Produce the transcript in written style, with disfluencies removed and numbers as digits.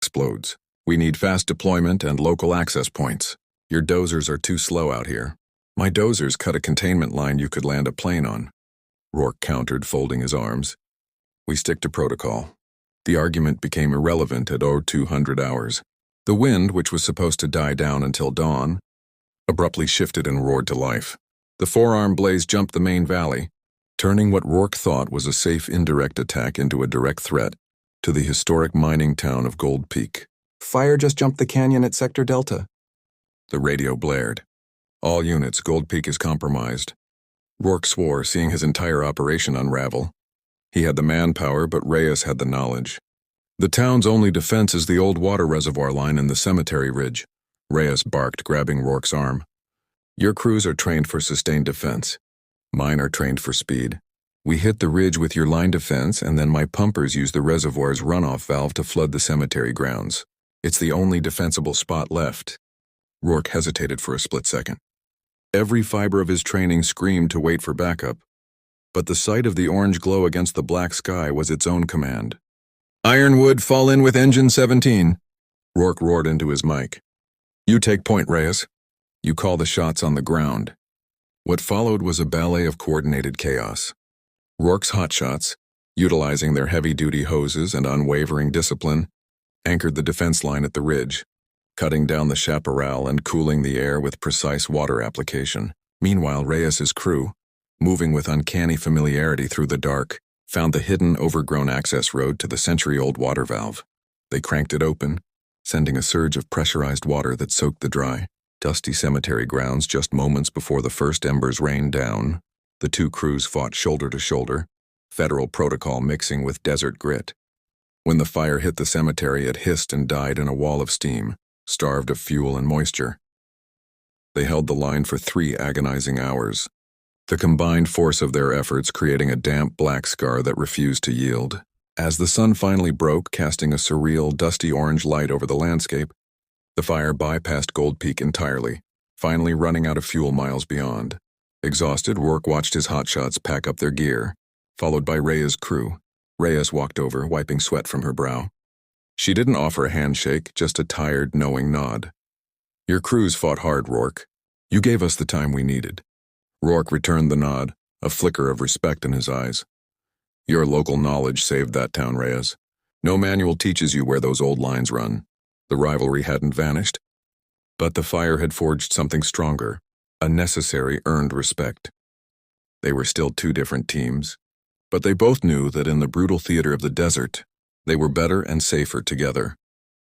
Explodes. We need fast deployment and local access points. Your dozers are too slow out here. My dozers cut a containment line you could land a plane on. Rourke countered, folding his arms. We stick to protocol. The argument became irrelevant at 0200 hours. The wind, which was supposed to die down until dawn, abruptly shifted and roared to life. The four-arm blaze jumped the main valley, turning what Rourke thought was a safe indirect attack into a direct threat to the historic mining town of Gold Peak. Fire just jumped the canyon at Sector Delta. The radio blared. All units, Gold Peak is compromised. Rourke swore, seeing his entire operation unravel. He had the manpower, but Reyes had the knowledge. The town's only defense is the old water reservoir line in the cemetery ridge. Reyes barked, grabbing Rourke's arm. Your crews are trained for sustained defense. Mine are trained for speed. We hit the ridge with your line defense, and then my pumpers use the reservoir's runoff valve to flood the cemetery grounds. It's the only defensible spot left. Rourke hesitated for a split second. Every fiber of his training screamed to wait for backup, but the sight of the orange glow against the black sky was its own command. Ironwood, fall in with engine 17. Rourke roared into his mic. You take point, Reyes. You call the shots on the ground. What followed was a ballet of coordinated chaos. Rourke's hotshots, utilizing their heavy-duty hoses and unwavering discipline, anchored the defense line at the ridge, cutting down the chaparral and cooling the air with precise water application. Meanwhile, Reyes's crew, moving with uncanny familiarity through the dark, found the hidden, overgrown access road to the century-old water valve. They cranked it open, sending a surge of pressurized water that soaked the dry, dusty cemetery grounds just moments before the first embers rained down. The two crews fought shoulder to shoulder, federal protocol mixing with desert grit. When the fire hit the cemetery, it hissed and died in a wall of steam, starved of fuel and moisture. They held the line for 3 agonizing hours, the combined force of their efforts creating a damp black scar that refused to yield. As the sun finally broke, casting a surreal, dusty orange light over the landscape, the fire bypassed Gold Peak entirely, finally running out of fuel miles beyond. Exhausted, Rourke watched his hotshots pack up their gear, followed by Reyes' crew. Reyes walked over, wiping sweat from her brow. She didn't offer a handshake, just a tired, knowing nod. Your crews fought hard, Rourke. You gave us the time we needed. Rourke returned the nod, a flicker of respect in his eyes. Your local knowledge saved that town, Reyes. No manual teaches you where those old lines run. The rivalry hadn't vanished, but the fire had forged something stronger, a necessary, earned respect. They were still 2 different teams, but they both knew that in the brutal theater of the desert, they were better and safer together.